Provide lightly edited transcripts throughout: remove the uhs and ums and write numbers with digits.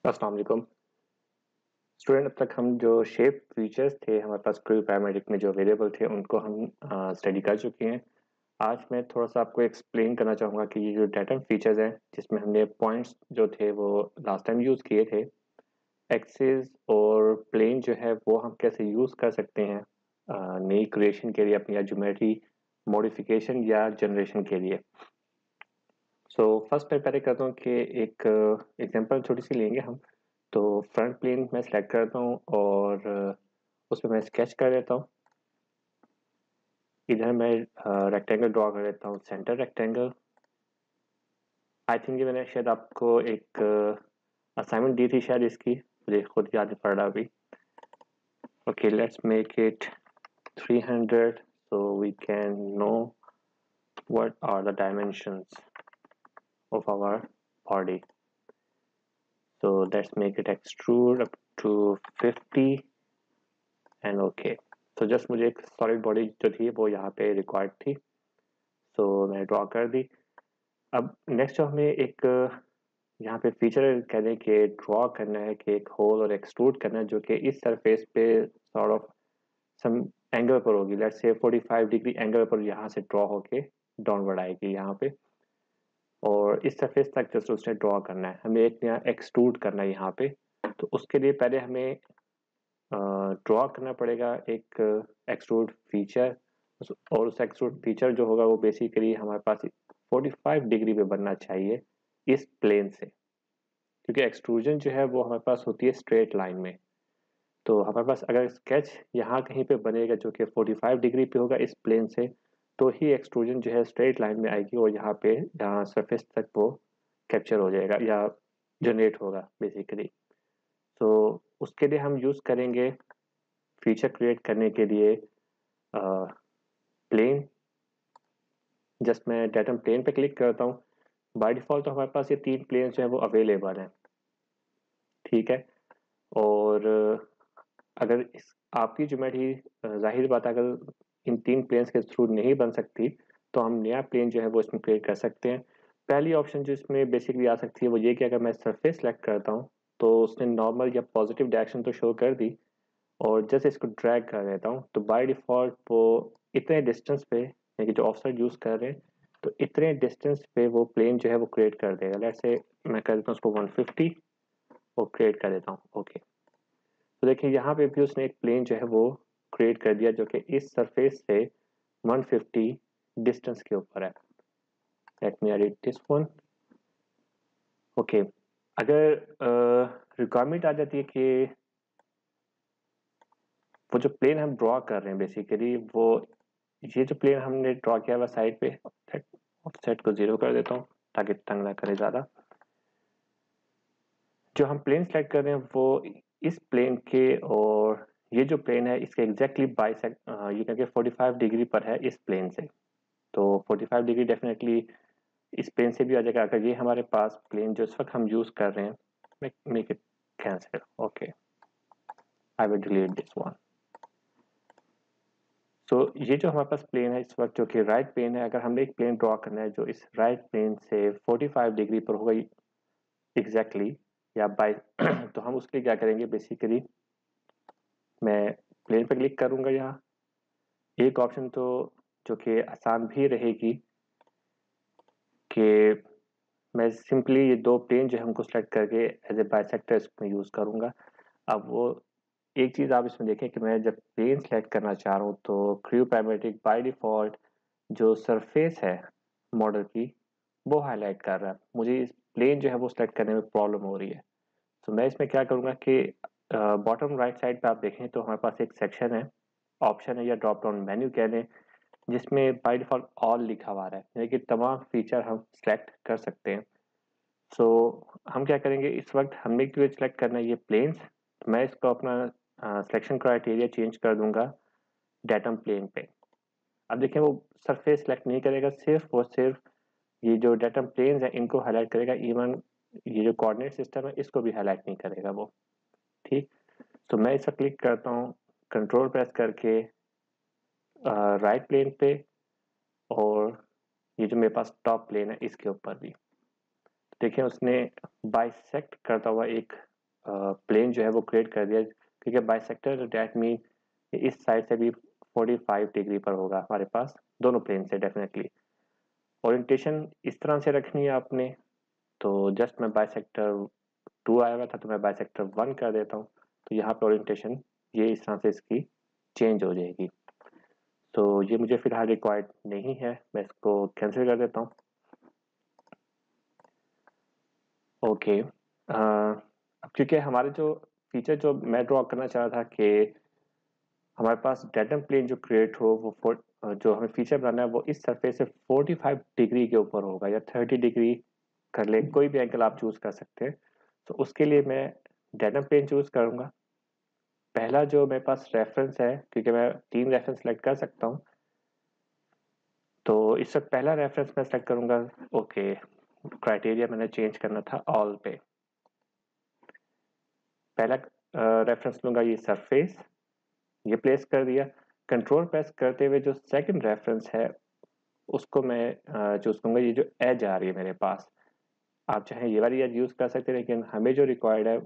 अस्सलाम वालेकुम स्टूडेंट। अब तक हम जो शेप फीचर्स थे हमारे पास क्रू पैरामेडिक में जो अवेलेबल थे उनको हम स्टडी कर चुके हैं। आज मैं थोड़ा सा आपको एक्सप्लेन करना चाहूँगा कि ये जो डाटा फीचर्स हैं जिसमें हमने पॉइंट्स जो थे वो लास्ट टाइम यूज़ किए थे, एक्सिस और प्लेन जो है वो हम कैसे यूज़ कर सकते हैं नई क्रिएशन के लिए अपनी या ज्योमेट्री मॉडिफिकेशन या जनरेशन के लिए। सो फर्स्ट मैं पहले करता हूँ कि एक एग्जांपल छोटी सी लेंगे हम। तो फ्रंट प्लेन मैं सेलेक्ट करता हूँ और उसमें मैं स्केच कर लेता हूँ। इधर मैं रेक्टेंगल ड्रॉ कर लेता हूँ, सेंटर रेक्टेंगल। आई थिंक ये मैंने शायद आपको एक असाइनमेंट दी थी शायद इसकी, मुझे खुद याद नहीं पड़ रहा अभी। Okay, let's make it 300 so we can know what are the dimensions of our body. So let's make it extrude up to 50 and okay. तो जस्ट मुझे एक सॉलिड बॉडी जो थी वो यहाँ पे रिक्वायर्ड थी, सो मैंने ड्रॉ कर दी। अब नेक्स्ट जो हमें एक यहाँ पे फीचर कह दें कि ड्रॉ करना है कि एक होल और एक्सट्रूड करना है जो कि इस सरफेस पे सॉर्ट ऑफ सम एंगल पर होगी। लेट्स से 45 डिग्री एंगल पर यहाँ से ड्रॉ होके डाउनवर्ड आएगी यहाँ पे, और इस सरफेस तक जस्ट उसने ड्रॉ करना है। हमें एक यहाँ एक्सट्रूड करना है यहाँ पे, तो उसके लिए पहले हमें ड्रॉ करना पड़ेगा एक एक्सट्रूड फीचर। और उस एक्सट्रूड फीचर जो होगा वो बेसिकली हमारे पास 45 डिग्री पे बनना चाहिए इस प्लेन से, क्योंकि एक्सट्रूजन जो है वो हमारे पास होती है स्ट्रेट लाइन में। तो हमारे पास अगर स्केच यहाँ कहीं पे बनेगा जो कि 45 डिग्री पे होगा इस प्लेन से, तो ही एक्सट्रूजन जो है स्ट्रेट लाइन में आएगी और यहाँ सरफेस तक वो कैप्चर हो जाएगा या जनरेट होगा बेसिकली। तो उसके लिए हम यूज़ करेंगे फीचर क्रिएट करने के लिए प्लेन। जस्ट मैं डेटम प्लेन पे क्लिक करता हूँ। बाय डिफ़ॉल्ट तो हमारे पास ये 3 प्लेन्स जो है वो अवेलेबल हैं, ठीक है। और अगर इस आपकी ज्योमेट्री ज़ाहिर बात है अगर इन 3 प्लेन्स के थ्रू नहीं बन सकती तो हम नया प्लेन जो है वो इसमें क्रिएट कर सकते हैं। पहली ऑप्शन जो इसमें बेसिकली आ सकती है वो ये कि अगर मैं सरफेस सेलेक्ट करता हूँ तो उसने नॉर्मल या पॉजिटिव डायरेक्शन तो शो कर दी, और जैसे इसको ड्रैग कर देता हूँ तो बाय डिफ़ॉल्ट वो इतने डिस्टेंस पे, यानी कि जो ऑफसेट यूज़ कर रहे हैं तो इतने डिस्टेंस पे वो प्लेन जो है वो क्रिएट कर देगा। लेट्स से मैं कर देता हूँ उसको 150 और क्रिएट कर देता हूँ ओके। तो देखिए यहाँ पे भी उसने एक प्लेन जो है वो क्रिएट कर दिया जो कि इस सरफेस से 150 डिस्टेंस के ऊपर है। Let me edit this one okay. अगर रिक्वायरमेंट आ जाती है कि वो जो प्लेन हम ड्रॉ कर रहे हैं बेसिकली वो ये जो प्लेन हमने ड्रॉ किया हुआ साइड पे, ऑफसेट को 0 कर देता हूँ ताकि तंग ना करे ज़्यादा। जो हम प्लेन सेलेक्ट कर रहे हैं वो इस प्लेन के और ये जो प्लेन है इसके एग्जैक्टली बाइसेक्ट ये करके 45 डिग्री पर है इस प्लेन से। तो 45 डिग्री डेफिनेटली इस प्लेन से भी आ जाएगा। अगर ये हमारे पास प्लेन जो इस वक्त हम यूज़ कर रहे हैं, make it cancel okay, I will delete this one. So ये जो हमारे पास प्लेन है इस वक्त जो कि राइट प्लेन है, अगर हमने एक प्लेन ड्रॉ करना है जो इस राइट प्लेन से 45 डिग्री पर होगा एग्जैक्टली या बाय तो हम उसके लिए क्या करेंगे बेसिकली, मैं प्लेन पर क्लिक करूंगा। यहाँ एक ऑप्शन तो जो कि आसान भी रहेगी कि मैं सिंपली ये दो प्लेन जो है उनको सेलेक्ट करके एज ए बाइसेक्टर इसमें यूज़ करूंगा। अब वो एक चीज़ आप इसमें देखें कि मैं जब प्लेन सेलेक्ट करना चाह रहा हूँ तो क्रू पैरामेट्रिक बाय डिफ़ॉल्ट जो सरफेस है मॉडल की वो हाईलाइट कर रहा है। मुझे इस प्लेन जो है वो सेलेक्ट करने में प्रॉब्लम हो रही है। तो मैं इसमें क्या करूँगा कि बॉटम राइट साइड पे आप देखें तो हमारे पास एक सेक्शन है, ऑप्शन है या ड्रॉप डाउन मेन्यू कह दें, जिसमें बाय डिफ़ॉल्ट ऑल लिखा हुआ है, यानी कि तमाम फीचर हम सेलेक्ट कर सकते हैं। सो हम क्या करेंगे इस वक्त हमने क्यों सेलेक्ट करना है ये प्लेन्स, मैं इसको अपना सिलेक्शन क्राइटेरिया चेंज कर दूंगा डेटम प्लेन पे। अब देखिए वो सरफेस सेलेक्ट नहीं करेगा, सिर्फ और सिर्फ ये जो डेटम प्लेन्स है इनको हाईलाइट करेगा। इवन ये जो कोऑर्डिनेट सिस्टम है इसको भी हाईलाइट नहीं करेगा वो, ठीक। तो मैं इस पर क्लिक करता हूँ कंट्रोल प्रेस करके राइट प्लेन पे, और ये जो मेरे पास टॉप प्लेन है इसके ऊपर भी देखिए उसने बाइसेक्ट करता हुआ एक प्लेन जो है वो क्रिएट कर दिया, क्योंकि बाइसेक्टर डैट मीन इस साइड से भी 45 डिग्री पर होगा हमारे पास, दोनों प्लेन से डेफिनेटली। ओरिएंटेशन इस तरह से रखनी है आपने, तो जस्ट मैं बाइसेक्टर 2 आया हुआ था तो मैं बाइसेक्टर 1 कर देता हूँ, तो यहाँ पे ओरिएंटेशन ये इस तरह से इसकी चेंज हो जाएगी। तो ये मुझे फिलहाल रिक्वायर्ड नहीं है, मैं इसको कैंसिल कर देता हूँ। ओके, अब क्योंकि हमारे जो फीचर जो मैं ड्रॉ करना चाह रहा था कि हमारे पास डेटम प्लेन जो क्रिएट हो वो जो हमें फीचर बनाना है वो इस सरफेस से 45 डिग्री के ऊपर होगा, या 30 डिग्री कर ले, कोई भी एंगल आप चूज कर सकते हैं। तो उसके लिए मैं डेटम प्लेन चूज करूंगा। पहला जो मेरे पास रेफरेंस है, क्योंकि मैं 3 रेफरेंस सेलेक्ट कर सकता हूँ, तो इस वक्त पहला रेफरेंस मैं सेलेक्ट करूंगा। ओके, क्राइटेरिया मैंने चेंज करना था ऑल पे। पहला रेफरेंस लूंगा ये सरफेस, ये प्लेस कर दिया। कंट्रोल प्रेस करते हुए जो सेकंड रेफरेंस है उसको मैं चूज करूंगा, ये जो एज आ रही है मेरे पास। आप चाहे ये वाली एज यूज कर सकते हैं, लेकिन हमें जो रिक्वायर्ड है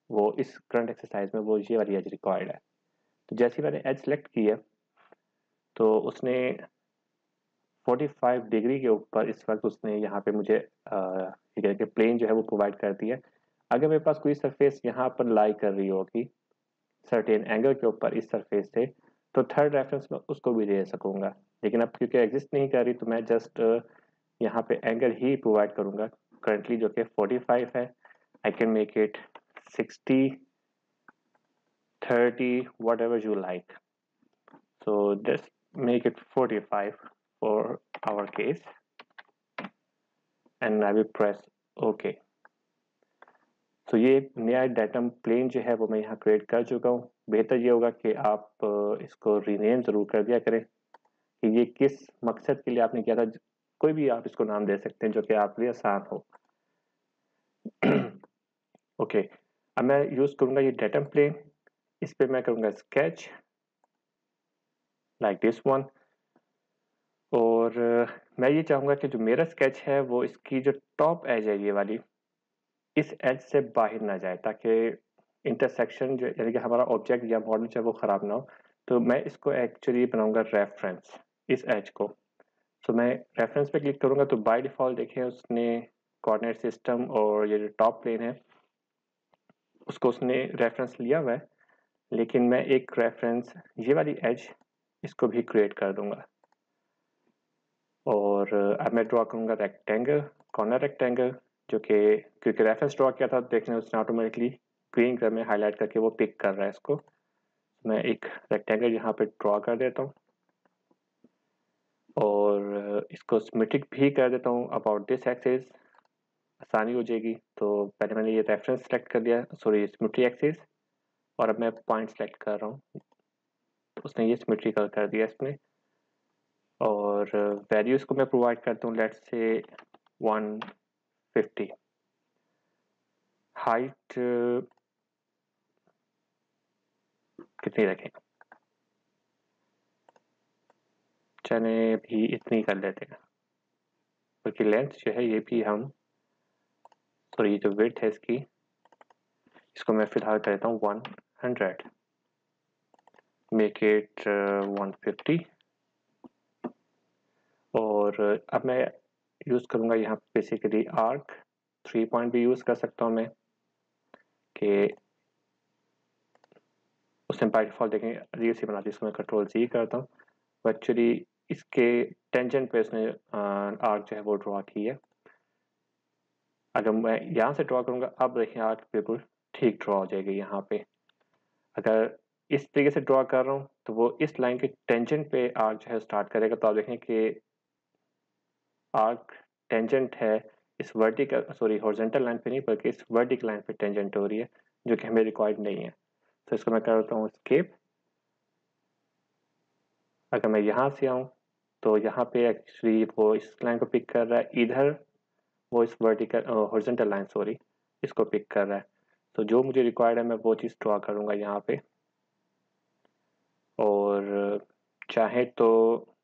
वो इस करंट एक्सरसाइज में वो ये वाली एज रिक्वायर्ड है। तो जैसे मैंने एज सेलेक्ट की है तो उसने 45 डिग्री के ऊपर इस वक्त उसने यहाँ पे मुझे प्लेन जो है वो प्रोवाइड कर दिया। अगर मेरे पास कोई सरफेस यहाँ पर लाई कर रही होगी सर्टेन एंगल के ऊपर इस सरफेस से, तो थर्ड रेफरेंस में उसको भी दे सकूंगा, लेकिन अब क्योंकि एग्जिस्ट नहीं कर रही तो मैं जस्ट यहाँ पे एंगल ही प्रोवाइड करूंगा करंटली, जो कि 45 है। I can make it 60, 30, whatever you like. So just make it 45 for our case and I will press okay. तो ये नया डेटम प्लेन जो है वो मैं यहाँ क्रिएट कर चुका हूँ। बेहतर ये होगा कि आप इसको रीनेम ज़रूर कर दिया करें कि ये किस मकसद के लिए आपने किया था। कोई भी आप इसको नाम दे सकते हैं जो कि आपके लिए आसान हो। ओके, अब मैं यूज़ करूँगा ये डेटम प्लेन, इस पर मैं करूँगा स्केच लाइक दिस वन। और मैं ये चाहूँगा कि जो मेरा स्केच है वो इसकी जो टॉप एज है ये वाली, इस एज से बाहर ना जाए, ताकि इंटरसेक्शन जो यानी कि हमारा ऑब्जेक्ट या मॉडल जो है वो ख़राब ना हो। तो मैं इसको एक्चुअली बनाऊंगा रेफरेंस, इस एज को। तो मैं रेफरेंस पे क्लिक करूंगा तो बाय डिफ़ॉल्ट देखें उसने कोऑर्डिनेट सिस्टम और ये जो टॉप प्लेन है उसको उसने रेफरेंस लिया हुआ है, लेकिन मैं एक रेफरेंस ये वाली एज इसको भी क्रिएट कर दूंगा। और अब मैं ड्रॉ करूंगा रेक्टेंगल, कॉर्नर रेक्टेंगल, जो कि क्योंकि रेफरेंस ड्रॉ किया था देखने उसने ऑटोमेटिकली ग्रीन कलर में हाईलाइट करके वो पिक कर रहा है इसको। मैं एक रेक्टेंगल यहाँ पे ड्रॉ कर देता हूँ और इसको सिमेट्रिक भी कर देता हूँ अबाउट दिस एक्सिस, आसानी हो जाएगी। तो पहले मैंने ये रेफरेंस सेलेक्ट कर दिया, सॉरी सिमेट्री एक्सिस, और अब मैं पॉइंट सेलेक्ट कर रहा हूँ, तो उसने ये सिमेट्रिकल कर दिया इसमें। और वैल्यूज को मैं प्रोवाइड करता हूँ, लेट्स से 150। हाइट कितनी रखें, चने भी इतनी कर लेते हैं, क्योंकि लेंथ जो है ये भी हम, सॉरी ये जो विड्थ है इसकी, इसको मैं फिलहाल कर देता हूँ 100, मेक इट 150। और अब मैं यूज़ करूँगा यहाँ बेसिकली आर्क, 3 पॉइंट भी यूज़ कर सकता हूँ मैं, कि उसने बाय डिफ़ॉल्ट देखें अजीब सी बना दी, इसको मैं कंट्रोल सी करता हूँ। एक्चुअली इसके टेंजेंट पे उसने आर्क जो है वो ड्रॉ की है। अगर मैं यहाँ से ड्रॉ करूँगा, अब देखिए आर्क बिल्कुल ठीक ड्रॉ हो जाएगी यहाँ पे। अगर इस तरीके से ड्रॉ कर रहा हूँ तो वो इस लाइन के टेंजेंट पे आर्क जो है स्टार्ट करेगा। तो आप देखें कि आर्क टेंजेंट है इस वर्टिकल, सॉरी हॉरिजॉन्टल लाइन पे नहीं बल्कि इस वर्टिकल लाइन पे टेंजेंट हो रही है, जो कि हमें रिक्वायर्ड नहीं है। तो इसको मैं करता हूँ एस्केप। अगर मैं यहाँ से आऊँ तो यहाँ पे एक्चुअली वो इस लाइन को पिक कर रहा है, इधर वो इस वर्टिकल हॉरिजॉन्टल लाइन, सॉरी, इसको पिक कर रहा है। तो जो मुझे रिक्वायर्ड है मैं वो चीज़ ड्रॉ करूँगा यहाँ पे। और चाहे तो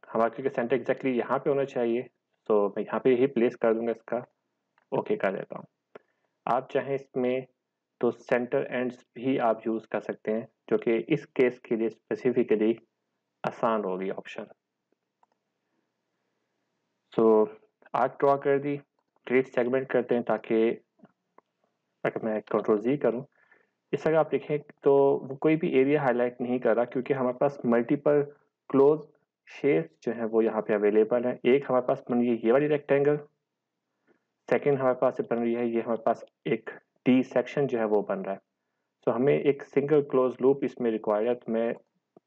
हमारा क्योंकि सेंटर एग्जैक्टली यहाँ पे होना चाहिए, तो मैं यहाँ पे ही प्लेस कर दूंगा इसका, ओके कर देता हूँ। आप चाहें इसमें तो सेंटर एंड्स भी आप यूज़ कर सकते हैं, जो कि इस केस के लिए स्पेसिफिकली आसान होगी ऑप्शन। सो आर्क ड्रॉ कर दी, क्रिएट सेगमेंट करते हैं ताकि अगर मैं कंट्रोल जी करूं, इस तरह आप देखें तो वो कोई भी एरिया हाईलाइट नहीं कर रहा, क्योंकि हमारे पास मल्टीपल क्लोज शेप्स जो है वो यहाँ पे अवेलेबल है। एक हमारे पास बन रही है ये वाली रेक्टेंगल, सेकंड हमारे पास बन रही है ये हमारे पास एक डी सेक्शन जो है वो बन रहा है। तो हमें एक सिंगल क्लोज लूप इसमें रिक्वायर्ड है, तो मैं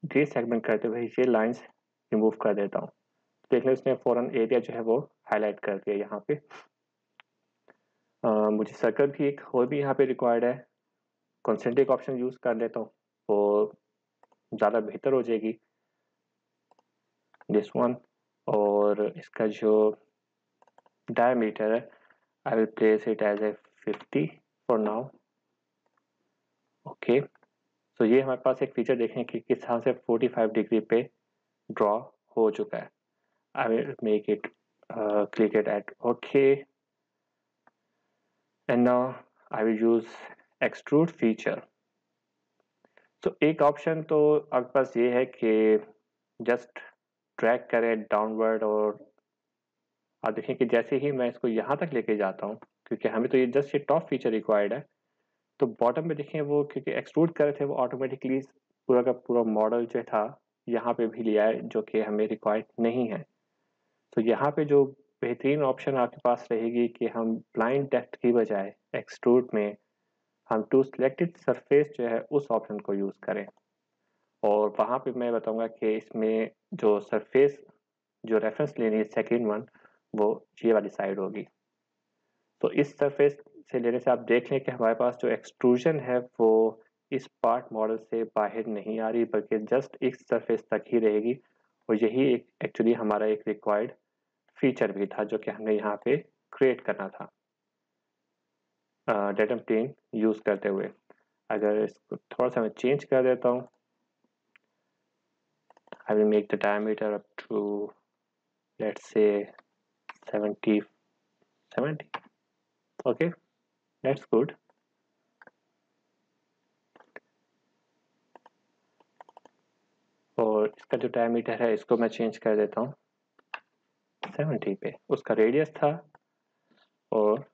डी सेगमेंट करते हुए ये लाइंस रिमूव कर देता हूँ। देख लें उसने फौरन एरिया जो है वो हाईलाइट कर दिया यहाँ पे। मुझे सर्कल भी एक और भी यहाँ पे रिक्वायर्ड है, कॉन्सेंट्रिक ऑप्शन यूज़ कर लेता हूँ तो ज़्यादा बेहतर हो जाएगी दिस वन। और इसका जो डायमीटर है I will place it as a 50 for now. Okay, तो ये हमारे पास एक फीचर देखें कि किस तरह से 45 डिग्री पे ड्रॉ हो चुका है। I will make it click it at OK, and now I will use extrude feature। तो एक ऑप्शन तो आपके पास ये है कि जस्ट ड्रैग करें डाउनवर्ड, और आप देखें कि जैसे ही मैं इसको यहाँ तक लेके जाता हूँ, क्योंकि हमें तो ये जस्ट ये टॉप फीचर रिक्वायर्ड है, तो बॉटम में देखें वो क्योंकि एक्सट्रूड कर रहे थे वो ऑटोमेटिकली पूरा का पूरा मॉडल जो था यहाँ पे भी लिया है, जो कि हमें रिक्वायर्ड नहीं है। तो यहाँ पे जो बेहतरीन ऑप्शन आपके पास रहेगी कि हम ब्लाइंड डेप्थ की बजाय एक्सट्रूड में हम टू सिलेक्टेड सरफेस जो है उस ऑप्शन को यूज़ करें। और वहाँ पे मैं बताऊंगा कि इसमें जो सरफेस जो रेफरेंस लेनी है सेकेंड वन, वो ये वाली साइड होगी। तो इस सरफेस से लेने से आप देख लें कि हमारे पास जो एक्सट्रूजन है वो इस पार्ट मॉडल से बाहर नहीं आ रही, बल्कि जस्ट इस सरफेस तक ही रहेगी। और यही एक एक्चुअली हमारा एक रिक्वायर्ड फीचर भी था जो कि हमने यहाँ पे क्रिएट करना था डेटम प्लेन यूज़ करते हुए। अगर इसको थोड़ा सा मैं चेंज कर देता हूँ, I will make the diameter up to let's say 70 okay, that's good। और इसका जो डायमीटर है इसको मैं चेंज कर देता हूँ 70 पे। उसका रेडियस था और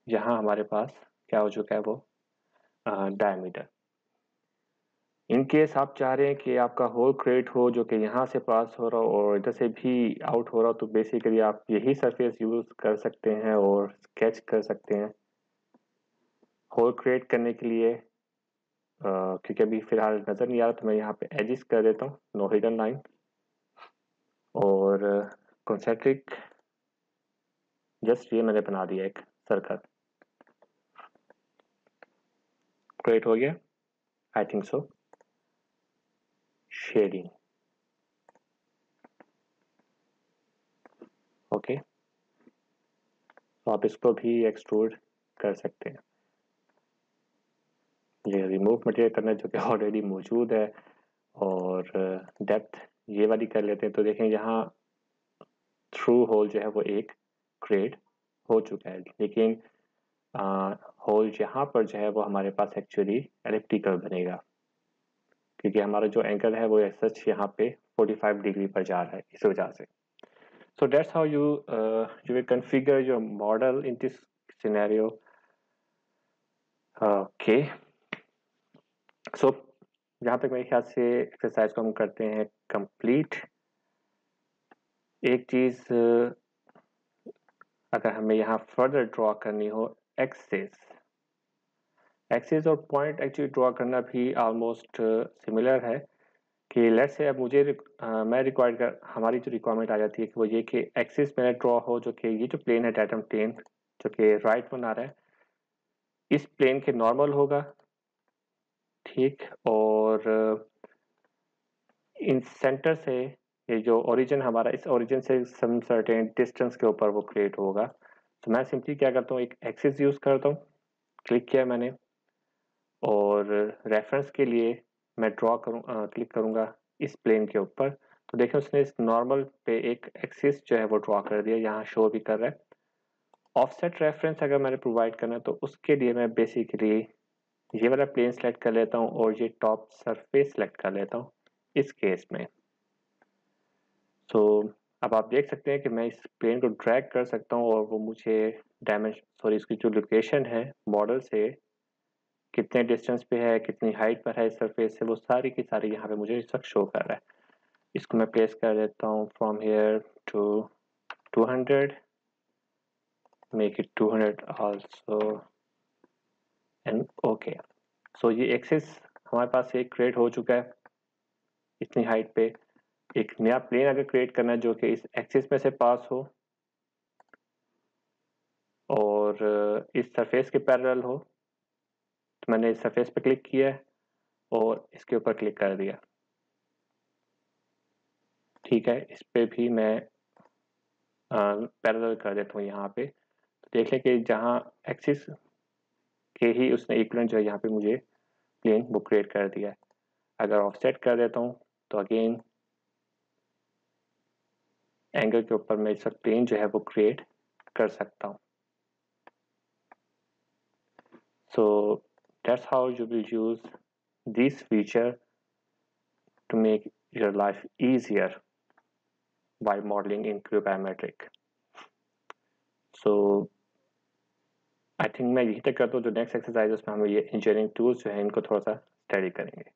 यहाँ हमारे पास क्या हो चुका है वो डायमीटर। इन केस आप चाह रहे हैं कि आपका होल क्रिएट हो जो कि यहाँ से पास हो रहा हो और इधर से भी आउट हो रहा हो, तो बेसिकली आप यही सरफेस यूज कर सकते हैं और स्केच कर सकते हैं होल क्रिएट करने के लिए। क्योंकि अभी फिलहाल नज़र नहीं आ रहा तो मैं यहाँ पे एजिस कर देता हूँ, नो हिडन लाइन, और कॉन्सेंट्रिक जस्ट ये मैंने बना दिया एक सर्कल। क्रिएट हो गया I think so. Shading okay, तो आप इसको भी एक्सट्रूड कर सकते हैं। ये रिमूव मटेरियल करना जो कि ऑलरेडी मौजूद है, और डेप्थ ये वाली कर लेते हैं। तो देखें यहाँ थ्रू होल जो है वो एक क्रिएट हो चुका है, लेकिन होल यहाँ पर जो है वो हमारे पास एक्चुअली एलिप्टिकल बनेगा, क्योंकि हमारा जो एंगल है वो सच यहाँ पे 45 डिग्री पर जा रहा है इस वजह से। So that's how you will configure your model in this scenario। Okay, so यहाँ तक मेरे ख्याल से एक्सरसाइज को हम करते हैं कंप्लीट। एक चीज़ अगर हमें यहाँ फर्दर ड्रॉ करनी हो, एक्सिस और पॉइंट एक्चुअली ड्रॉ करना भी ऑलमोस्ट सिमिलर है कि लेट्स से अब मुझे मैं रिक्वायर्ड कर हमारी जो रिक्वायरमेंट आ जाती है कि वो ये कि एक्सिस में ड्रॉ हो जो कि ये जो प्लेन है डेटम प्लेन जो कि राइट बना रहा है इस प्लेन के नॉर्मल होगा, ठीक। और इन सेंटर से ये जो ओरिजिन हमारा इस ओरिजिन से सम सर्टेन डिस्टेंस के ऊपर वो क्रिएट होगा। तो मैं सिंपली क्या करता हूँ, एक एक्सिस यूज़ करता हूँ, क्लिक किया मैंने, और रेफरेंस के लिए मैं क्लिक करूँगा इस प्लेन के ऊपर। तो देखें उसने इस नॉर्मल पे एक एक्सिस जो है वो ड्रॉ कर दिया, यहाँ शो भी कर रहा है। ऑफसेट रेफरेंस अगर मैंने प्रोवाइड करना है तो उसके लिए मैं बेसिकली ये वाला प्लेन सेलेक्ट कर लेता हूँ और ये टॉप सरफेस सेलेक्ट कर लेता हूँ इस केस में। सो अब आप देख सकते हैं कि मैं इस प्लेन को ड्रैग कर सकता हूँ और वो मुझे इसकी जो लोकेशन है मॉडल से कितने डिस्टेंस पे है, कितनी हाइट पर है इस सरफेस से, वो सारी की सारी यहाँ पे मुझे इस वक्त शो कर रहा है। इसको मैं प्लेस कर देता हूँ from here to 200, make it 200 also and okay. So ये एक्सिस हमारे पास एक क्रिएट हो चुका है इतनी हाइट पे। एक नया प्लेन अगर क्रिएट करना है जो कि इस एक्सिस में से पास हो और इस सरफेस के पैरेलल हो, तो मैंने इस सरफेस पे क्लिक किया है और इसके ऊपर क्लिक कर दिया। ठीक है, इस पे भी मैं पैरेलल कर देता हूँ यहाँ पे। तो देख लें कि जहाँ एक्सिस के ही उसने इक्वलेंट जो है यहाँ पे मुझे प्लेन वो क्रिएट कर दिया है। अगर ऑफसेट कर देता हूँ तो अगेन एंगल के ऊपर मैं इस प्लेन जो है वो क्रिएट कर सकता हूँ। So that's how you will use this feature to make your life easier while modeling in Creo Parametric. So I think मैं यही तक करता हूँ। जो नेक्स्ट एक्सरसाइज उसमें हम ये इंजीनियरिंग टूल्स जो है इनको थोड़ा सा स्टडी करेंगे।